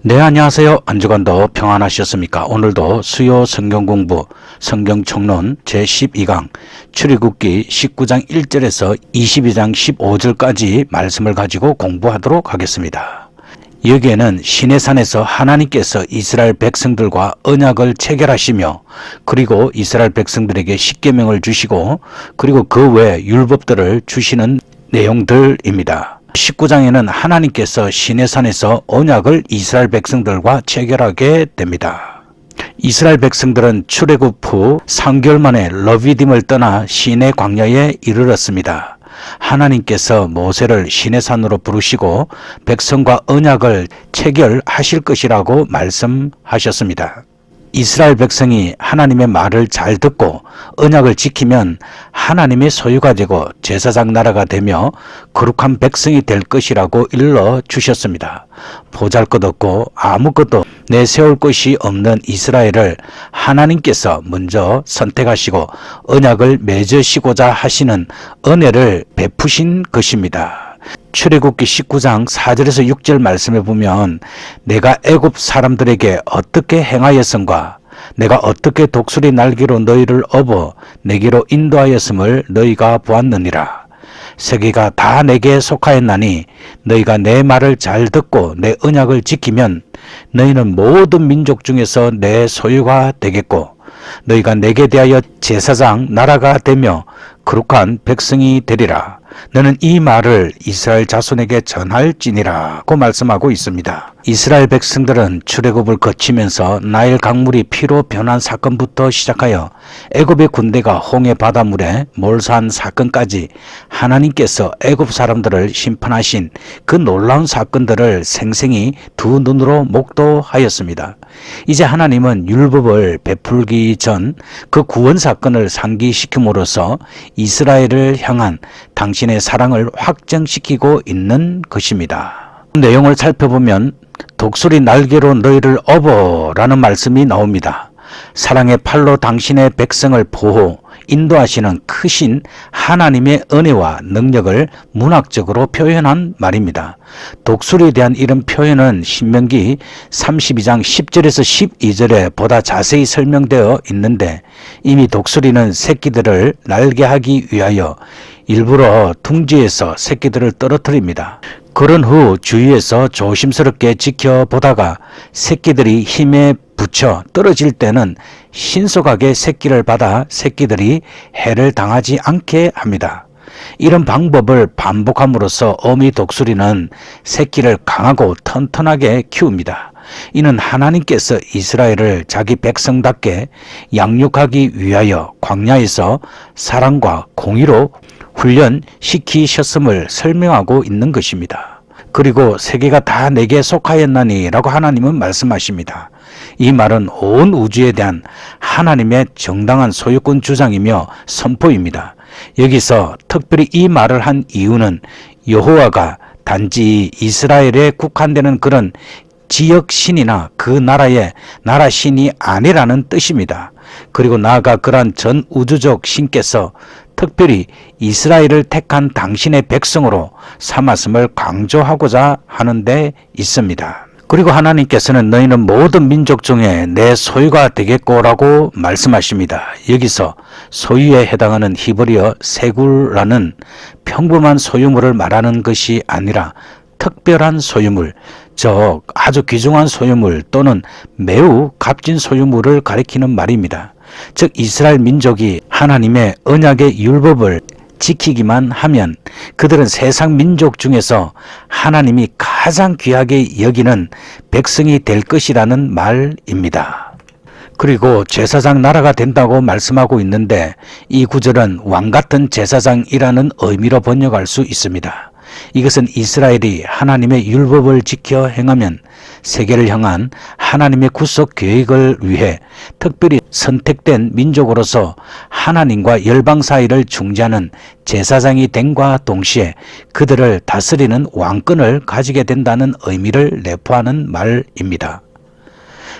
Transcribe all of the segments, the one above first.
네, 안녕하세요. 한 주간도 평안하셨습니까? 오늘도 수요 성경 공부, 성경 총론 제12강, 출애굽기 19장 1절에서 22장 15절까지 말씀을 가지고 공부하도록 하겠습니다. 여기에는 시내산에서 하나님께서 이스라엘 백성들과 언약을 체결하시며, 그리고 이스라엘 백성들에게 십계명을 주시고, 그리고 그 외 율법들을 주시는 내용들입니다. 19장에는 하나님께서 시내산에서 언약을 이스라엘 백성들과 체결하게 됩니다. 이스라엘 백성들은 출애굽 후 3개월 만에 르비딤을 떠나 시내 광야에 이르렀습니다. 하나님께서 모세를 시내산으로 부르시고 백성과 언약을 체결하실 것이라고 말씀하셨습니다. 이스라엘 백성이 하나님의 말을 잘 듣고 언약을 지키면 하나님의 소유가 되고 제사장 나라가 되며 거룩한 백성이 될 것이라고 일러 주셨습니다. 보잘것없고 아무것도 내세울 것이 없는 이스라엘을 하나님께서 먼저 선택하시고 언약을 맺으시고자 하시는 은혜를 베푸신 것입니다. 출애굽기 19장 4절에서 6절 말씀에 보면, 내가 애굽 사람들에게 어떻게 행하였음과 내가 어떻게 독수리 날개로 너희를 업어 내게로 인도하였음을 너희가 보았느니라. 세계가 다 내게 속하였나니 너희가 내 말을 잘 듣고 내 언약을 지키면 너희는 모든 민족 중에서 내 소유가 되겠고, 너희가 내게 대하여 제사장 나라가 되며 거룩한 백성이 되리라. 너는 이 말을 이스라엘 자손에게 전할지니라고 말씀하고 있습니다. 이스라엘 백성들은 출애굽을 거치면서 나일 강물이 피로 변한 사건부터 시작하여 애굽의 군대가 홍해 바닷물에 몰사한 사건까지 하나님께서 애굽 사람들을 심판하신 그 놀라운 사건들을 생생히 두 눈으로 목도하였습니다. 이제 하나님은 율법을 베풀기 전 그 구원 사건을 상기시킴으로써 이스라엘을 향한 당신의 사랑을 확정시키고 있는 것입니다. 내용을 살펴보면 독수리 날개로 너희를 업어라는 말씀이 나옵니다. 사랑의 팔로 당신의 백성을 보호, 인도하시는 크신 하나님의 은혜와 능력을 문학적으로 표현한 말입니다. 독수리에 대한 이런 표현은 신명기 32장 10절에서 12절에 보다 자세히 설명되어 있는데, 이미 독수리는 새끼들을 날개하기 위하여 일부러 둥지에서 새끼들을 떨어뜨립니다. 그런 후 주위에서 조심스럽게 지켜보다가 새끼들이 힘에 붙여 떨어질 때는 신속하게 새끼를 받아 새끼들이 해를 당하지 않게 합니다. 이런 방법을 반복함으로써 어미 독수리는 새끼를 강하고 튼튼하게 키웁니다. 이는 하나님께서 이스라엘을 자기 백성답게 양육하기 위하여 광야에서 사랑과 공의로 훈련시키셨음을 설명하고 있는 것입니다. 그리고 세계가 다 내게 속하였나니 라고 하나님은 말씀하십니다. 이 말은 온 우주에 대한 하나님의 정당한 소유권 주장이며 선포입니다. 여기서 특별히 이 말을 한 이유는 여호와가 단지 이스라엘에 국한되는 그런 지역 신이나 그 나라의 나라 신이 아니라는 뜻입니다. 그리고 나아가 그러한 전 우주적 신께서 특별히 이스라엘을 택한 당신의 백성으로 삼았음을 강조하고자 하는 데 있습니다. 그리고 하나님께서는 너희는 모든 민족 중에 내 소유가 되겠고라고 말씀하십니다. 여기서 소유에 해당하는 히브리어 세굴라는 평범한 소유물을 말하는 것이 아니라 특별한 소유물, 즉 아주 귀중한 소유물 또는 매우 값진 소유물을 가리키는 말입니다. 즉 이스라엘 민족이 하나님의 언약의 율법을 지키기만 하면 그들은 세상 민족 중에서 하나님이 가장 귀하게 여기는 백성이 될 것이라는 말입니다. 그리고 제사장 나라가 된다고 말씀하고 있는데, 이 구절은 왕같은 제사장이라는 의미로 번역할 수 있습니다. 이것은 이스라엘이 하나님의 율법을 지켜 행하면 세계를 향한 하나님의 구속 계획을 위해 특별히 선택된 민족으로서 하나님과 열방 사이를 중재하는 제사장이 됨과 동시에 그들을 다스리는 왕권을 가지게 된다는 의미를 내포하는 말입니다.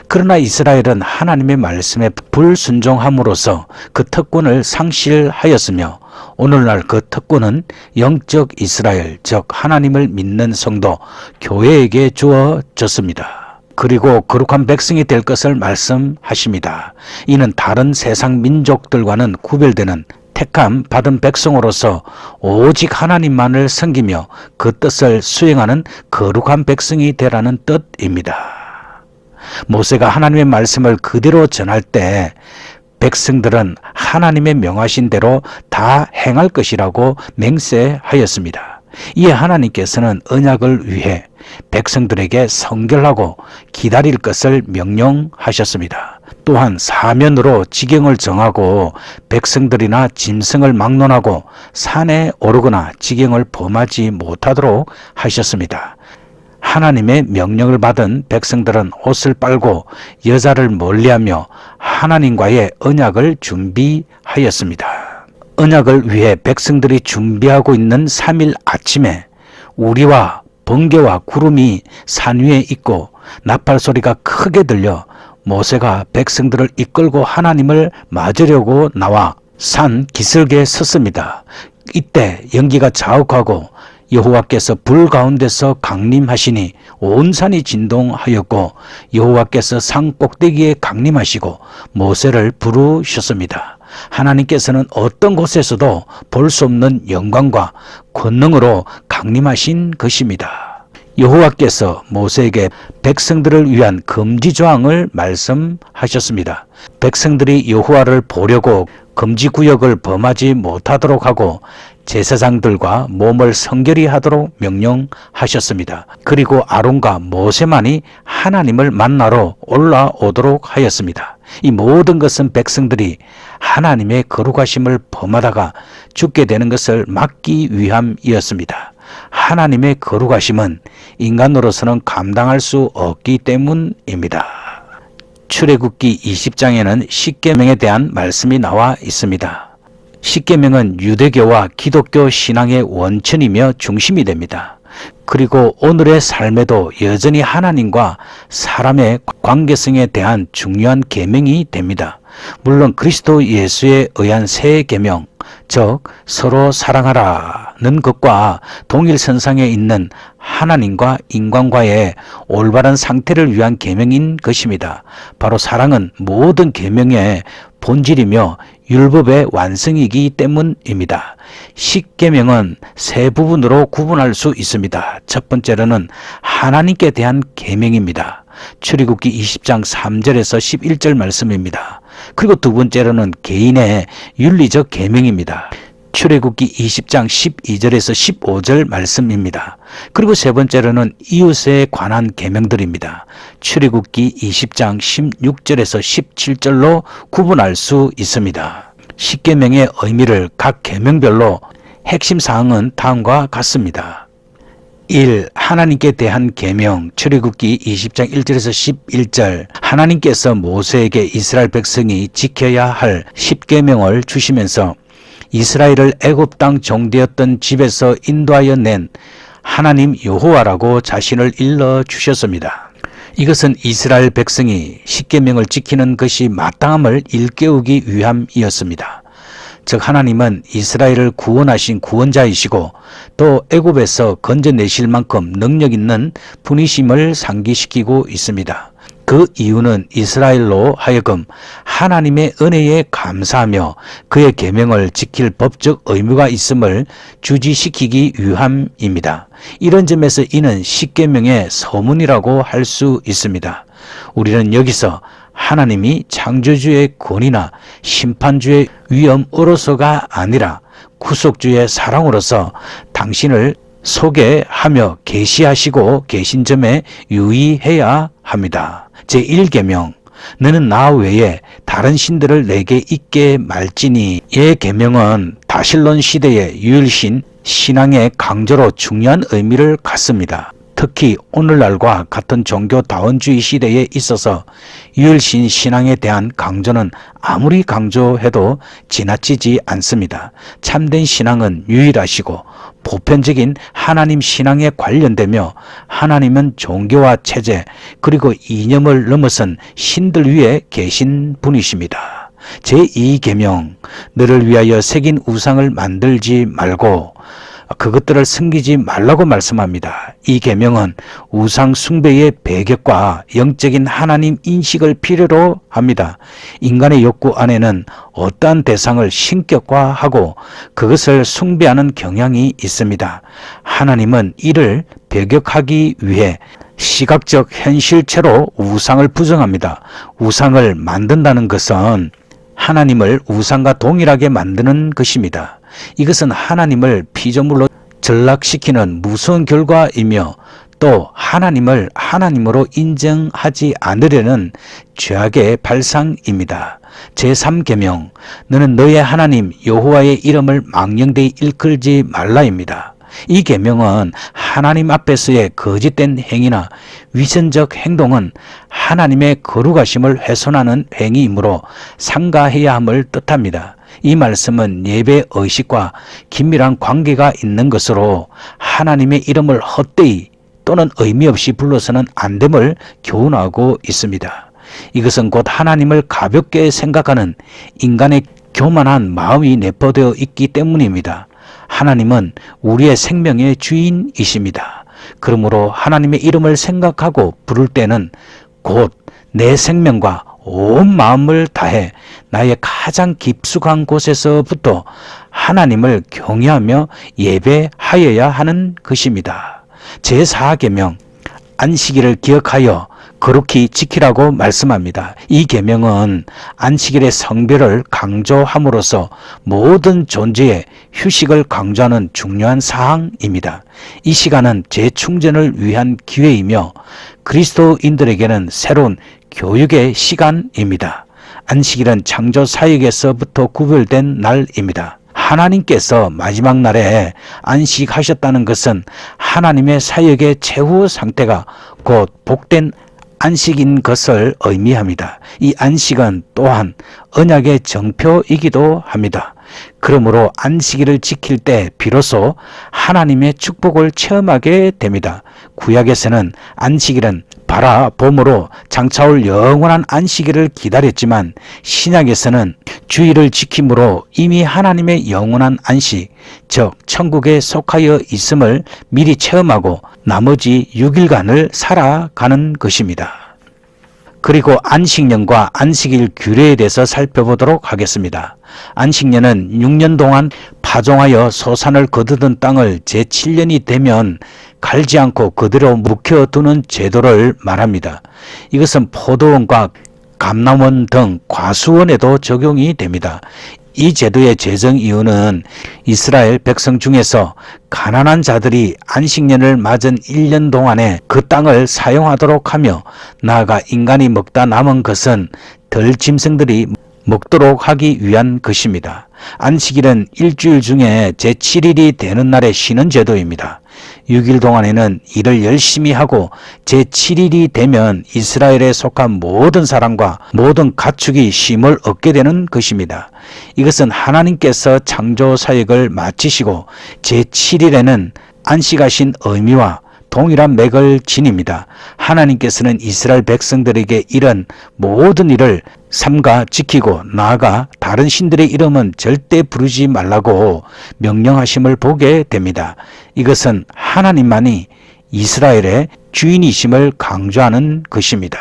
그러나 이스라엘은 하나님의 말씀에 불순종함으로써 그 특권을 상실하였으며, 오늘날 그 특권은 영적 이스라엘, 즉 하나님을 믿는 성도, 교회에게 주어졌습니다. 그리고 거룩한 백성이 될 것을 말씀하십니다. 이는 다른 세상 민족들과는 구별되는 택함 받은 백성으로서 오직 하나님만을 섬기며 그 뜻을 수행하는 거룩한 백성이 되라는 뜻입니다. 모세가 하나님의 말씀을 그대로 전할 때 백성들은 하나님의 명하신 대로 다 행할 것이라고 맹세하였습니다. 이에 하나님께서는 언약을 위해 백성들에게 성결하고 기다릴 것을 명령하셨습니다. 또한 사면으로 지경을 정하고 백성들이나 짐승을 막론하고 산에 오르거나 지경을 범하지 못하도록 하셨습니다. 하나님의 명령을 받은 백성들은 옷을 빨고 여자를 멀리하며 하나님과의 언약을 준비하였습니다. 언약을 위해 백성들이 준비하고 있는 3일 아침에 우리와 번개와 구름이 산 위에 있고 나팔 소리가 크게 들려 모세가 백성들을 이끌고 하나님을 맞으려고 나와 산 기슭에 섰습니다. 이때 연기가 자욱하고 여호와께서 불 가운데서 강림하시니 온 산이 진동하였고 여호와께서 산 꼭대기에 강림하시고 모세를 부르셨습니다. 하나님께서는 어떤 곳에서도 볼 수 없는 영광과 권능으로 강림하신 것입니다. 여호와께서 모세에게 백성들을 위한 금지 조항을 말씀하셨습니다. 백성들이 여호와를 보려고 금지 구역을 범하지 못하도록 하고 제사장들과 몸을 성결히 하도록 명령하셨습니다. 그리고 아론과 모세만이 하나님을 만나러 올라오도록 하였습니다. 이 모든 것은 백성들이 하나님의 거룩하심을 범하다가 죽게 되는 것을 막기 위함이었습니다. 하나님의 거룩하심은 인간으로서는 감당할 수 없기 때문입니다. 출애굽기 20장에는 십계명에 대한 말씀이 나와 있습니다. 십계명은 유대교와 기독교 신앙의 원천이며 중심이 됩니다. 그리고 오늘의 삶에도 여전히 하나님과 사람의 관계성에 대한 중요한 계명이 됩니다. 물론 그리스도 예수에 의한 새 계명, 즉 서로 사랑하라는 것과 동일선상에 있는 하나님과 인간과의 올바른 상태를 위한 계명인 것입니다. 바로 사랑은 모든 계명의 본질이며 율법의 완성이기 때문입니다. 십계명은 세 부분으로 구분할 수 있습니다. 첫 번째로는 하나님께 대한 계명입니다. 출애굽기 20장 3절에서 11절 말씀입니다. 그리고 두 번째로는 개인의 윤리적 계명입니다. 출애굽기 20장 12절에서 15절 말씀입니다. 그리고 세 번째로는 이웃에 관한 계명들입니다. 출애굽기 20장 16절에서 17절로 구분할 수 있습니다. 십계명의 의미를 각 계명별로 핵심 사항은 다음과 같습니다. 1. 하나님께 대한 계명, 출애굽기 20장 1절에서 11절. 하나님께서 모세에게 이스라엘 백성이 지켜야 할 십계명을 주시면서 이스라엘을 애굽 땅 종되었던 집에서 인도하여 낸 하나님 여호와라고 자신을 일러 주셨습니다. 이것은 이스라엘 백성이 십계명을 지키는 것이 마땅함을 일깨우기 위함이었습니다. 즉 하나님은 이스라엘을 구원하신 구원자이시고 또 애굽에서 건져내실 만큼 능력 있는 분이심을 상기시키고 있습니다. 그 이유는 이스라엘로 하여금 하나님의 은혜에 감사하며 그의 계명을 지킬 법적 의무가 있음을 주지시키기 위함입니다. 이런 점에서 이는 십계명의 서문이라고 할 수 있습니다. 우리는 여기서 하나님이 창조주의 권위나 심판주의 위엄으로서가 아니라 구속주의 사랑으로서 당신을 소개하며 계시하시고 계신 점에 유의해야 합니다. 제1계명, 너는 나 외에 다른 신들을 내게 있게 말지니. 의 계명은 다실론 시대의 유일신 신앙의 강조로 중요한 의미를 갖습니다. 특히 오늘날과 같은 종교다원주의 시대에 있어서 유일신 신앙에 대한 강조는 아무리 강조해도 지나치지 않습니다. 참된 신앙은 유일하시고 보편적인 하나님 신앙에 관련되며 하나님은 종교와 체제 그리고 이념을 넘어선 신들 위에 계신 분이십니다. 제2계명, 너를 위하여 새긴 우상을 만들지 말고 그것들을 섬기지 말라고 말씀합니다. 이 계명은 우상 숭배의 배격과 영적인 하나님 인식을 필요로 합니다. 인간의 욕구 안에는 어떠한 대상을 신격화하고 그것을 숭배하는 경향이 있습니다. 하나님은 이를 배격하기 위해 시각적 현실체로 우상을 부정합니다. 우상을 만든다는 것은 하나님을 우상과 동일하게 만드는 것입니다. 이것은 하나님을 피조물로 전락시키는 무서운 결과이며 또 하나님을 하나님으로 인정하지 않으려는 죄악의 발상입니다. 제3계명, 너는 너의 하나님 여호와의 이름을 망령되이 일컬지 말라입니다. 이 계명은 하나님 앞에서의 거짓된 행위나 위선적 행동은 하나님의 거룩하심을 훼손하는 행위이므로 삼가해야 함을 뜻합니다. 이 말씀은 예배 의식과 긴밀한 관계가 있는 것으로 하나님의 이름을 헛되이 또는 의미 없이 불러서는 안 됨을 교훈하고 있습니다. 이것은 곧 하나님을 가볍게 생각하는 인간의 교만한 마음이 내포되어 있기 때문입니다. 하나님은 우리의 생명의 주인이십니다. 그러므로 하나님의 이름을 생각하고 부를 때는 곧 내 생명과 온 마음을 다해 나의 가장 깊숙한 곳에서부터 하나님을 경외하며 예배하여야 하는 것입니다. 제4계명, 안식일을 기억하여 거룩히 지키라고 말씀합니다. 이 계명은 안식일의 성별을 강조함으로써 모든 존재의 휴식을 강조하는 중요한 사항입니다. 이 시간은 재충전을 위한 기회이며 그리스도인들에게는 새로운 교육의 시간입니다. 안식일은 창조 사역에서부터 구별된 날입니다. 하나님께서 마지막 날에 안식하셨다는 것은 하나님의 사역의 최후 상태가 곧 복된 안식인 것을 의미합니다. 이 안식은 또한 언약의 정표이기도 합니다. 그러므로 안식일을 지킬 때 비로소 하나님의 축복을 체험하게 됩니다. 구약에서는 안식일은 바라봄으로 장차올 영원한 안식일을 기다렸지만 신약에서는 주일을 지킴으로 이미 하나님의 영원한 안식, 즉 천국에 속하여 있음을 미리 체험하고 나머지 6일간을 살아가는 것입니다. 그리고 안식년과 안식일 규례에 대해서 살펴보도록 하겠습니다. 안식년은 6년 동안 파종하여 소산을 거두던 땅을 제7년이 되면 갈지 않고 그대로 묵혀두는 제도를 말합니다. 이것은 포도원과 감람원 등 과수원에도 적용이 됩니다. 이 제도의 제정 이유는 이스라엘 백성 중에서 가난한 자들이 안식년을 맞은 1년 동안에 그 땅을 사용하도록 하며 나아가 인간이 먹다 남은 것은 덜 짐승들이 먹도록 하기 위한 것입니다. 안식일은 일주일 중에 제7일이 되는 날에 쉬는 제도입니다. 6일 동안에는 일을 열심히 하고 제7일이 되면 이스라엘에 속한 모든 사람과 모든 가축이 쉼을 얻게 되는 것입니다. 이것은 하나님께서 창조 사역을 마치시고 제7일에는 안식하신 의미와 동일한 맥을 지닙니다. 하나님께서는 이스라엘 백성들에게 이런 모든 일을 삼가 지키고 나아가 다른 신들의 이름은 절대 부르지 말라고 명령하심을 보게 됩니다. 이것은 하나님만이 이스라엘의 주인이심을 강조하는 것입니다.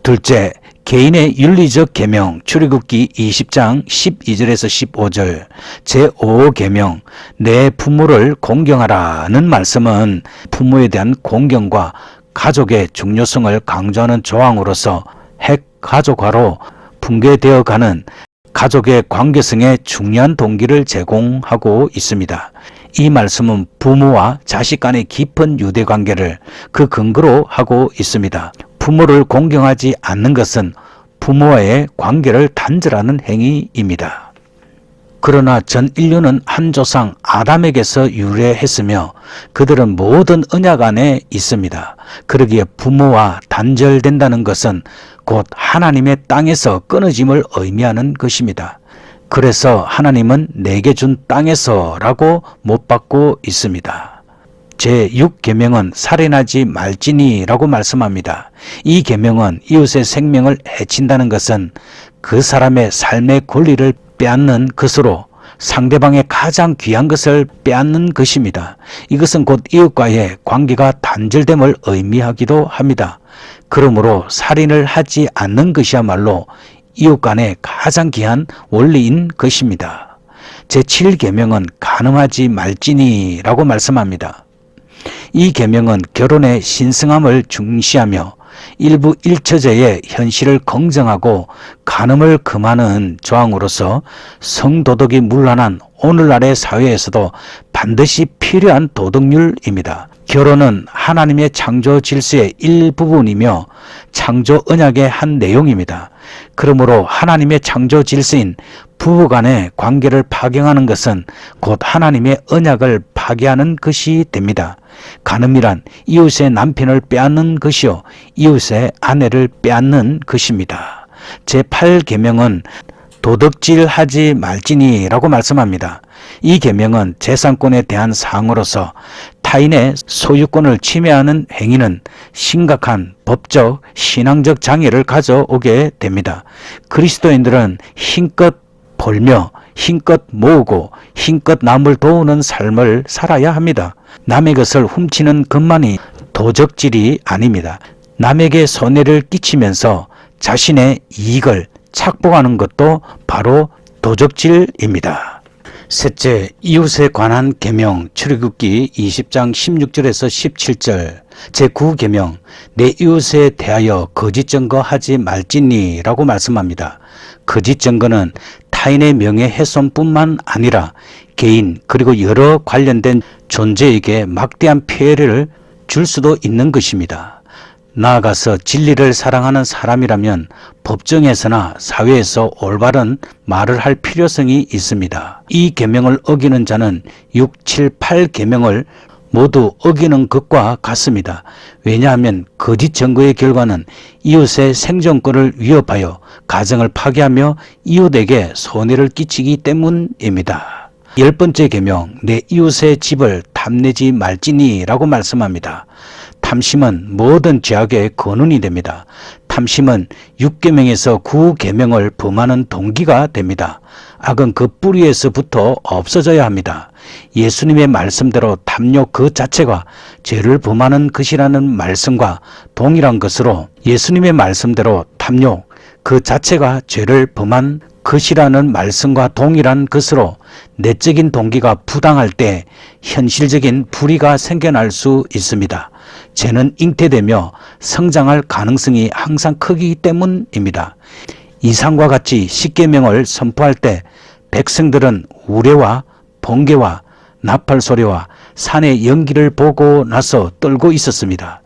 둘째, 개인의 윤리적 계명 출애굽기 20장 12절에서 15절 제5계명 내 부모를 공경하라는 말씀은 부모에 대한 공경과 가족의 중요성을 강조하는 조항으로서 핵가족화로 붕괴되어가는 가족의 관계성에 중요한 동기를 제공하고 있습니다. 이 말씀은 부모와 자식 간의 깊은 유대관계를 그 근거로 하고 있습니다. 부모를 공경하지 않는 것은 부모와의 관계를 단절하는 행위입니다. 그러나 전 인류는 한 조상 아담에게서 유래했으며 그들은 모든 언약 안에 있습니다. 그러기에 부모와 단절된다는 것은 곧 하나님의 땅에서 끊어짐을 의미하는 것입니다. 그래서 하나님은 내게 준 땅에서라고 못 받고 있습니다. 제6계명은 살인하지 말지니라고 말씀합니다. 이 계명은 이웃의 생명을 해친다는 것은 그 사람의 삶의 권리를 빼앗는 것으로 상대방의 가장 귀한 것을 빼앗는 것입니다. 이것은 곧 이웃과의 관계가 단절됨을 의미하기도 합니다. 그러므로 살인을 하지 않는 것이야말로 이웃 간의 가장 귀한 원리인 것입니다. 제7계명은 간음하지 말지니라고 말씀합니다. 이 계명은 결혼의 신성함을 중시하며 일부 일처제의 현실을 긍정하고 간음을 금하는 조항으로서 성도덕이 문란한 오늘날의 사회에서도 반드시 필요한 도덕률입니다. 결혼은 하나님의 창조 질서의 일부분이며 창조 언약의 한 내용입니다. 그러므로 하나님의 창조 질서인 부부간의 관계를 파괴하는 것은 곧 하나님의 언약을 파괴하는 것이 됩니다. 간음이란 이웃의 남편을 빼앗는 것이요 이웃의 아내를 빼앗는 것입니다. 제8계명은 도덕질하지 말지니라고 말씀합니다. 이 계명은 재산권에 대한 사항으로서 타인의 소유권을 침해하는 행위는 심각한 법적, 신앙적 장애를 가져오게 됩니다. 그리스도인들은 힘껏 벌며 힘껏 모으고 힘껏 남을 도우는 삶을 살아야 합니다. 남의 것을 훔치는 것만이 도적질이 아닙니다. 남에게 손해를 끼치면서 자신의 이익을 착복하는 것도 바로 도적질입니다. 셋째, 이웃에 관한 계명 출애굽기 20장 16절에서 17절 제9계명 내 이웃에 대하여 거짓 증거하지 말지니라고 말씀합니다. 거짓 증거는 타인의 명예훼손뿐만 아니라 개인 그리고 여러 관련된 존재에게 막대한 피해를 줄 수도 있는 것입니다. 나아가서 진리를 사랑하는 사람이라면 법정에서나 사회에서 올바른 말을 할 필요성이 있습니다. 이 계명을 어기는 자는 6, 7, 8계명을 모두 어기는 것과 같습니다. 왜냐하면 거짓 증거의 결과는 이웃의 생존권을 위협하여 가정을 파괴하며 이웃에게 손해를 끼치기 때문입니다. 10번째 계명 내 이웃의 집을 탐내지 말지니라고 말씀합니다. 탐심은 모든 죄악의 근원이 됩니다. 탐심은 6계명에서 9계명을 범하는 동기가 됩니다. 악은 그 뿌리에서부터 없어져야 합니다. 예수님의 말씀대로 탐욕 그 자체가 죄를 범하는 것이라는 말씀과 동일한 것으로 예수님의 말씀대로 탐욕 그 자체가 죄를 범한 것이라는 말씀과 동일한 것으로 내적인 동기가 부당할 때 현실적인 불의가 생겨날 수 있습니다. 죄는 잉태되며 성장할 가능성이 항상 크기 때문입니다. 이상과 같이 10계명을 선포할 때 백성들은 우레와 번개와 나팔 소리와 산의 연기를 보고 나서 떨고 있었습니다.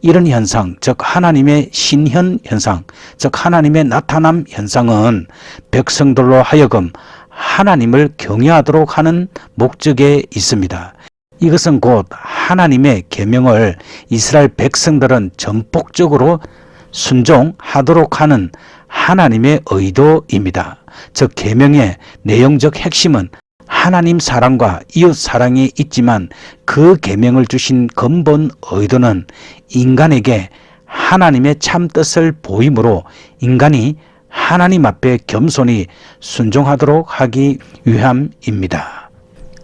이런 현상, 즉 하나님의 신현 현상, 즉 하나님의 나타남 현상은 백성들로 하여금 하나님을 경외하도록 하는 목적에 있습니다. 이것은 곧 하나님의 계명을 이스라엘 백성들은 전폭적으로 순종하도록 하는 하나님의 의도입니다. 즉 계명의 내용적 핵심은 하나님 사랑과 이웃 사랑이 있지만 그 계명을 주신 근본 의도는 인간에게 하나님의 참 뜻을 보임으로 인간이 하나님 앞에 겸손히 순종하도록 하기 위함입니다.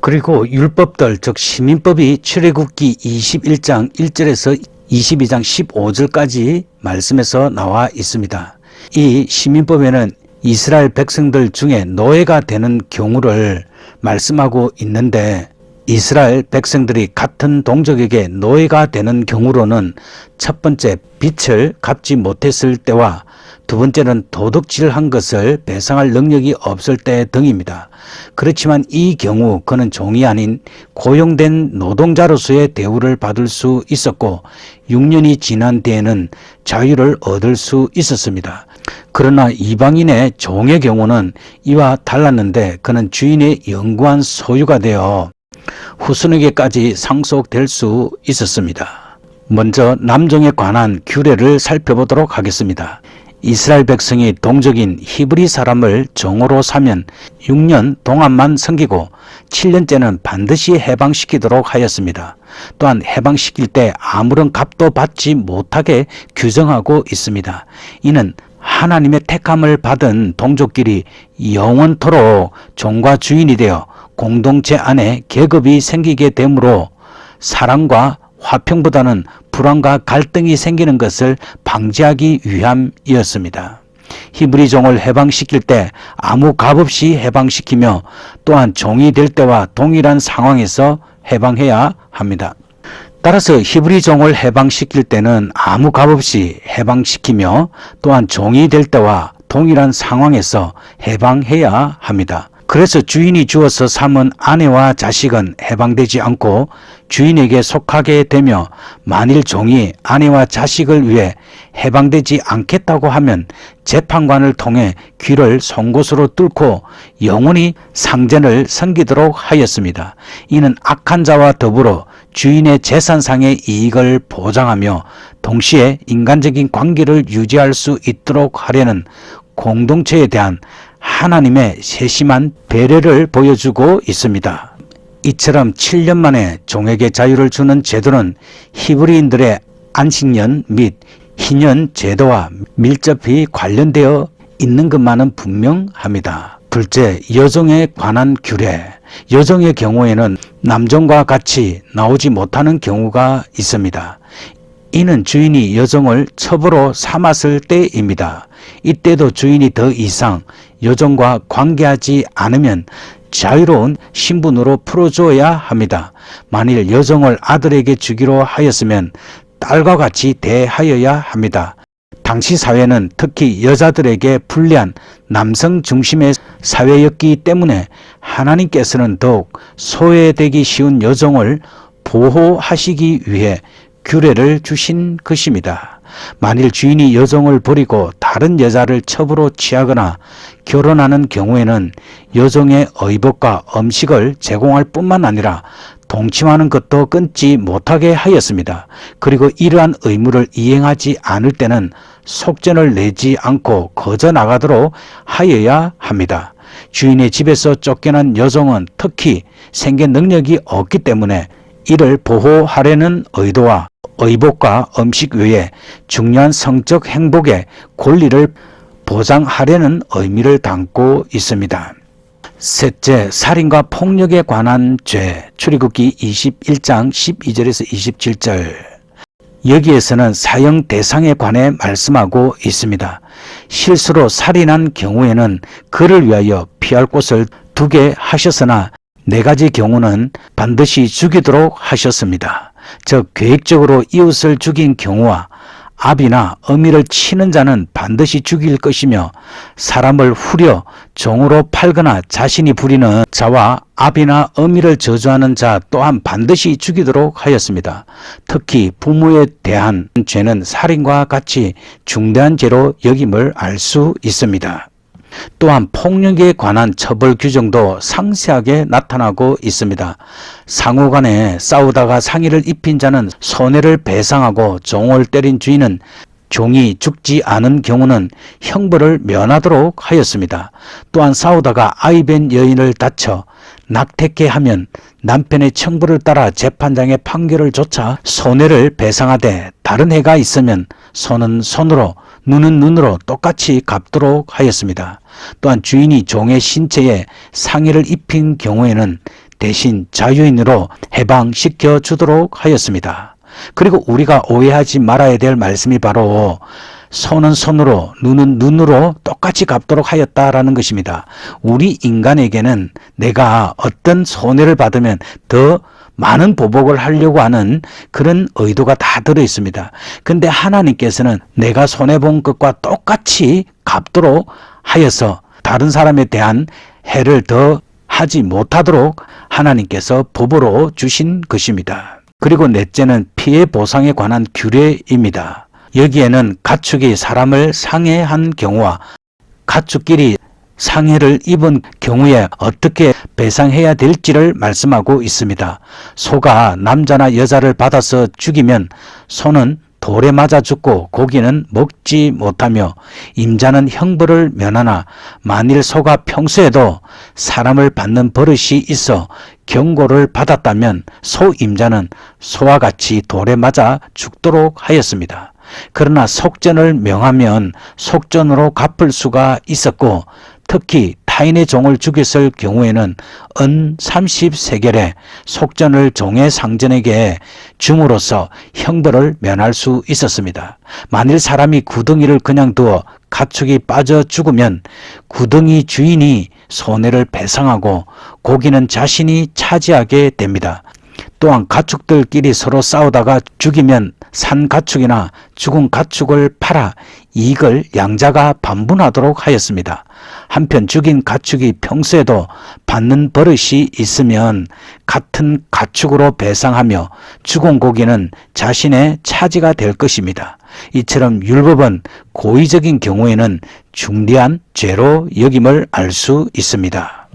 그리고 율법들 즉 시민법이 출애굽기 21장 1절에서 22장 15절까지 말씀에서 나와 있습니다. 이 시민법에는 이스라엘 백성들 중에 노예가 되는 경우를 말씀하고 있는데 이스라엘 백성들이 같은 동족에게 노예가 되는 경우로는 첫 번째 빚을 갚지 못했을 때와 두 번째는 도둑질한 것을 배상할 능력이 없을 때 등입니다. 그렇지만 이 경우 그는 종이 아닌 고용된 노동자로서의 대우를 받을 수 있었고 6년이 지난 뒤에는 자유를 얻을 수 있었습니다. 그러나 이방인의 종의 경우는 이와 달랐는데 그는 주인의 영구한 소유가 되어 후손에게까지 상속될 수 있었습니다. 먼저 남종에 관한 규례를 살펴보도록 하겠습니다. 이스라엘 백성이 동족인 히브리 사람을 종으로 사면 6년 동안만 섬기고 7년째는 반드시 해방시키도록 하였습니다. 또한 해방시킬 때 아무런 값도 받지 못하게 규정하고 있습니다. 이는 하나님의 택함을 받은 동족끼리 영원토록 종과 주인이 되어 공동체 안에 계급이 생기게 되므로 사랑과 화평보다는 불안과 갈등이 생기는 것을 방지하기 위함이었습니다. 히브리 종을 해방시킬 때 아무 값없이 해방시키며 또한 종이 될 때와 동일한 상황에서 해방해야 합니다. 따라서 히브리 종을 해방시킬 때는 아무 값없이 해방시키며 또한 종이 될 때와 동일한 상황에서 해방해야 합니다. 그래서 주인이 주어서 삼은 아내와 자식은 해방되지 않고 주인에게 속하게 되며 만일 종이 아내와 자식을 위해 해방되지 않겠다고 하면 재판관을 통해 귀를 송곳으로 뚫고 영원히 상전을 섬기도록 하였습니다. 이는 악한 자와 더불어 주인의 재산상의 이익을 보장하며 동시에 인간적인 관계를 유지할 수 있도록 하려는 공동체에 대한 하나님의 세심한 배려를 보여주고 있습니다. 이처럼 7년 만에 종에게 자유를 주는 제도는 히브리인들의 안식년 및 희년 제도와 밀접히 관련되어 있는 것만은 분명합니다. 둘째, 여종에 관한 규례. 여종의 경우에는 남종과 같이 나오지 못하는 경우가 있습니다. 이는 주인이 여종을 첩으로 삼았을 때입니다. 이때도 주인이 더 이상 여종과 관계하지 않으면 자유로운 신분으로 풀어줘야 합니다. 만일 여종을 아들에게 주기로 하였으면 딸과 같이 대하여야 합니다. 당시 사회는 특히 여자들에게 불리한 남성 중심의 사회였기 때문에 하나님께서는 더욱 소외되기 쉬운 여종을 보호하시기 위해 규례를 주신 것입니다. 만일 주인이 여종을 버리고 다른 여자를 첩으로 취하거나 결혼하는 경우에는 여종의 의복과 음식을 제공할 뿐만 아니라 동침하는 것도 끊지 못하게 하였습니다. 그리고 이러한 의무를 이행하지 않을 때는 속전을 내지 않고 거저 나가도록 하여야 합니다. 주인의 집에서 쫓겨난 여종은 특히 생계 능력이 없기 때문에 이를 보호하려는 의도와 의복과 음식 외에 중요한 성적 행복의 권리를 보장하려는 의미를 담고 있습니다. 셋째, 살인과 폭력에 관한 죄. 출애굽기 21장 12절에서 27절. 여기에서는 사형 대상에 관해 말씀하고 있습니다. 실수로 살인한 경우에는 그를 위하여 피할 곳을 두게 하셨으나 4가지 경우는 반드시 죽이도록 하셨습니다. 즉 계획적으로 이웃을 죽인 경우와 압이나 어미를 치는 자는 반드시 죽일 것이며 사람을 후려 종으로 팔거나 자신이 부리는 자와 압이나 어미를 저주하는 자 또한 반드시 죽이도록 하였습니다. 특히 부모에 대한 죄는 살인과 같이 중대한 죄로 여김을 알 수 있습니다. 또한 폭력에 관한 처벌 규정도 상세하게 나타나고 있습니다. 상호간에 싸우다가 상해를 입힌 자는 손해를 배상하고 종을 때린 주인은 종이 죽지 않은 경우는 형벌을 면하도록 하였습니다. 또한 싸우다가 아이 뵌 여인을 다쳐 낙태케 하면 남편의 청부를 따라 재판장의 판결을 조차 손해를 배상하되 다른 해가 있으면 손은 손으로 눈은 눈으로 똑같이 갚도록 하였습니다. 또한 주인이 종의 신체에 상해를 입힌 경우에는 대신 자유인으로 해방시켜 주도록 하였습니다. 그리고 우리가 오해하지 말아야 될 말씀이 바로 손은 손으로 눈은 눈으로 똑같이 갚도록 하였다라는 것입니다. 우리 인간에게는 내가 어떤 손해를 받으면 더 많은 보복을 하려고 하는 그런 의도가 다 들어 있습니다. 근데 하나님께서는 내가 손해본 것과 똑같이 갚도록 하여서 다른 사람에 대한 해를 더 하지 못하도록 하나님께서 법으로 주신 것입니다. 그리고 넷째는 피해 보상에 관한 규례입니다. 여기에는 가축이 사람을 상해한 경우와 가축끼리 상해를 입은 경우에 어떻게 배상해야 될지를 말씀하고 있습니다. 소가 남자나 여자를 받아서 죽이면 소는 돌에 맞아 죽고 고기는 먹지 못하며 임자는 형벌을 면하나 만일 소가 평소에도 사람을 받는 버릇이 있어 경고를 받았다면 소 임자는 소와 같이 돌에 맞아 죽도록 하였습니다. 그러나 속전을 명하면 속전으로 갚을 수가 있었고, 특히 타인의 종을 죽였을 경우에는 은 30세겔에 속전을 종의 상전에게 줌으로써 형벌을 면할 수 있었습니다. 만일 사람이 구덩이를 그냥 두어 가축이 빠져 죽으면 구덩이 주인이 손해를 배상하고 고기는 자신이 차지하게 됩니다. 또한 가축들끼리 서로 싸우다가 죽이면 산 가축이나 죽은 가축을 팔아 이익을 양자가 반분하도록 하였습니다. 한편 죽인 가축이 평소에도 받는 버릇이 있으면 같은 가축으로 배상하며 죽은 고기는 자신의 차지가 될 것입니다. 이처럼 율법은 고의적인 경우에는 중대한 죄로 여김을 알 수 있습니다.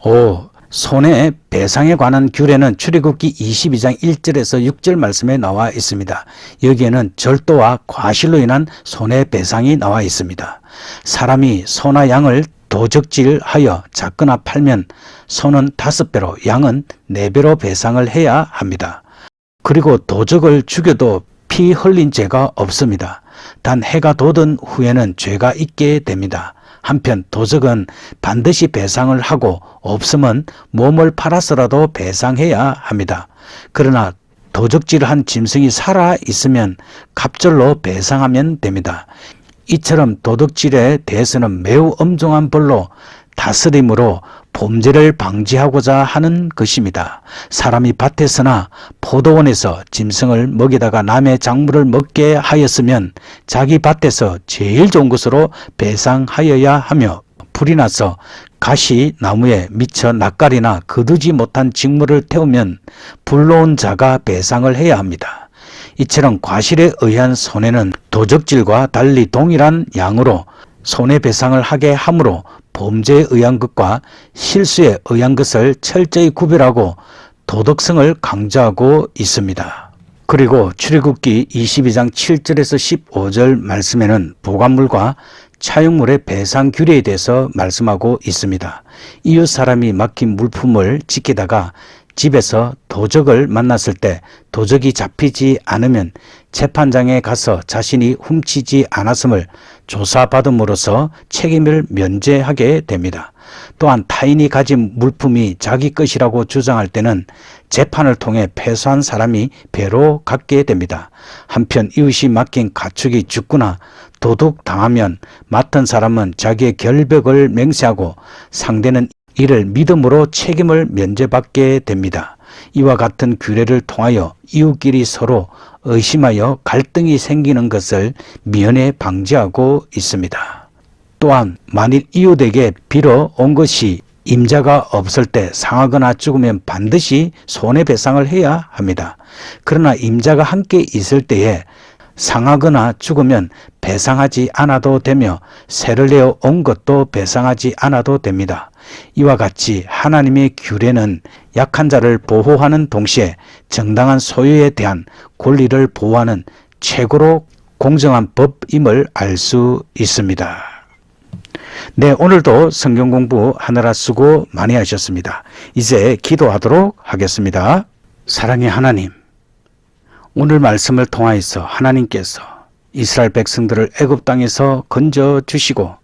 5. 손해배상에 관한 규례는 출애굽기 22장 1절에서 6절 말씀에 나와 있습니다. 여기에는 절도와 과실로 인한 손해배상이 나와 있습니다. 사람이 소나 양을 도적질하여 잡거나 팔면 소는 5배로 양은 4배로 배상을 해야 합니다. 그리고 도적을 죽여도 피 흘린 죄가 없습니다. 단 해가 돋은 후에는 죄가 있게 됩니다. 한편 도적은 반드시 배상을 하고 없으면 몸을 팔아서라도 배상해야 합니다. 그러나 도적질한 짐승이 살아 있으면 갑절로 배상하면 됩니다. 이처럼 도둑질에 대해서는 매우 엄중한 벌로 다스림으로 범죄를 방지하고자 하는 것입니다. 사람이 밭에서나 포도원에서 짐승을 먹이다가 남의 작물을 먹게 하였으면 자기 밭에서 제일 좋은 것으로 배상하여야 하며, 불이 나서 가시 나무에 미쳐 낯가리나 거두지 못한 직물을 태우면 불러온 자가 배상을 해야 합니다. 이처럼 과실에 의한 손해는 도적질과 달리 동일한 양으로 손해배상을 하게 하므로 범죄에 의한 것과 실수에 의한 것을 철저히 구별하고 도덕성을 강조하고 있습니다. 그리고 출애굽기 22장 7절에서 15절 말씀에는 보관물과 차용물의 배상 규례에 대해서 말씀하고 있습니다. 이웃 사람이 맡긴 물품을 지키다가 집에서 도적을 만났을 때 도적이 잡히지 않으면 재판장에 가서 자신이 훔치지 않았음을 조사받음으로써 책임을 면제하게 됩니다. 또한 타인이 가진 물품이 자기 것이라고 주장할 때는 재판을 통해 패소한 사람이 배로 갖게 됩니다. 한편 이웃이 맡긴 가축이 죽거나 도둑당하면 맡은 사람은 자기의 결백을 맹세하고 상대는 이를 믿음으로 책임을 면제받게 됩니다. 이와 같은 규례를 통하여 이웃끼리 서로 의심하여 갈등이 생기는 것을 미연에 방지하고 있습니다. 또한 만일 이웃에게 빌어 온 것이 임자가 없을 때 상하거나 죽으면 반드시 손해배상을 해야 합니다. 그러나 임자가 함께 있을 때에 상하거나 죽으면 배상하지 않아도 되며 세를 내어 온 것도 배상하지 않아도 됩니다. 이와 같이 하나님의 규례는 약한 자를 보호하는 동시에 정당한 소유에 대한 권리를 보호하는 최고로 공정한 법임을 알 수 있습니다. 네, 오늘도 성경 공부하느라 수고 많이 하셨습니다. 이제 기도하도록 하겠습니다. 사랑의 하나님, 오늘 말씀을 통하여서 하나님께서 이스라엘 백성들을 애굽 땅에서 건져 주시고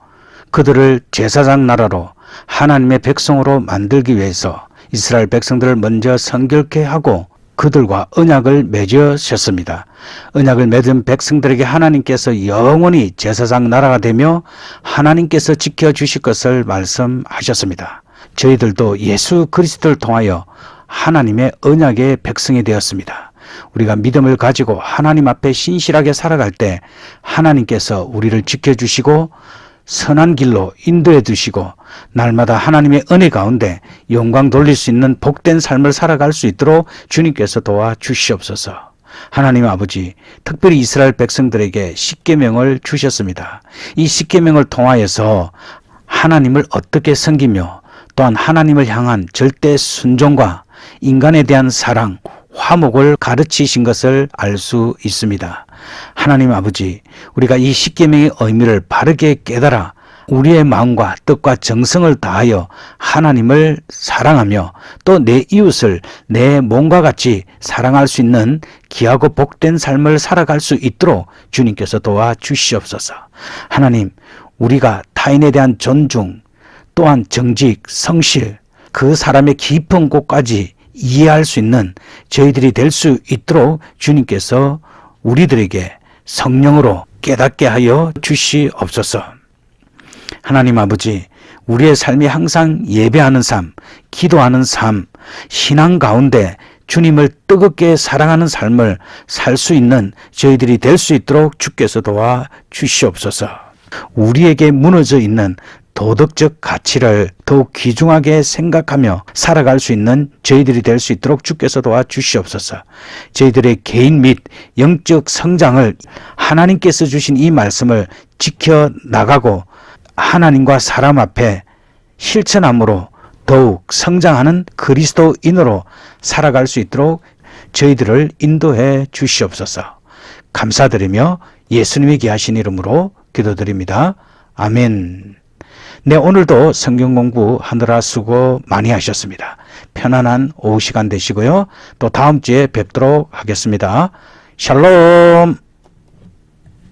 그들을 제사장 나라로 하나님의 백성으로 만들기 위해서 이스라엘 백성들을 먼저 성결케 하고 그들과 언약을 맺으셨습니다. 언약을 맺은 백성들에게 하나님께서 영원히 제사장 나라가 되며 하나님께서 지켜주실 것을 말씀하셨습니다. 저희들도 예수 그리스도를 통하여 하나님의 언약의 백성이 되었습니다. 우리가 믿음을 가지고 하나님 앞에 신실하게 살아갈 때 하나님께서 우리를 지켜주시고 선한 길로 인도해 주시고 날마다 하나님의 은혜 가운데 영광 돌릴 수 있는 복된 삶을 살아갈 수 있도록 주님께서 도와주시옵소서. 하나님 아버지, 특별히 이스라엘 백성들에게 십계명을 주셨습니다. 이 십계명을 통하여서 하나님을 어떻게 섬기며 또한 하나님을 향한 절대 순종과 인간에 대한 사랑, 화목을 가르치신 것을 알 수 있습니다. 하나님 아버지, 우리가 이 십계명의 의미를 바르게 깨달아 우리의 마음과 뜻과 정성을 다하여 하나님을 사랑하며 또 내 이웃을 내 몸과 같이 사랑할 수 있는 귀하고 복된 삶을 살아갈 수 있도록 주님께서 도와주시옵소서. 하나님, 우리가 타인에 대한 존중, 또한 정직, 성실, 그 사람의 깊은 곳까지 이해할 수 있는 저희들이 될 수 있도록 주님께서 우리들에게 성령으로 깨닫게 하여 주시옵소서. 하나님 아버지, 우리의 삶이 항상 예배하는 삶, 기도하는 삶, 신앙 가운데 주님을 뜨겁게 사랑하는 삶을 살 수 있는 저희들이 될 수 있도록 주께서 도와 주시옵소서. 우리에게 무너져 있는 도덕적 가치를 더욱 귀중하게 생각하며 살아갈 수 있는 저희들이 될 수 있도록 주께서 도와 주시옵소서. 저희들의 개인 및 영적 성장을 하나님께서 주신 이 말씀을 지켜나가고 하나님과 사람 앞에 실천함으로 더욱 성장하는 그리스도인으로 살아갈 수 있도록 저희들을 인도해 주시옵소서. 감사드리며 예수님의 귀하신 이름으로 기도드립니다. 아멘. 네, 오늘도 성경 공부하느라 수고 많이 하셨습니다. 편안한 오후 시간 되시고요. 또 다음 주에 뵙도록 하겠습니다. 샬롬.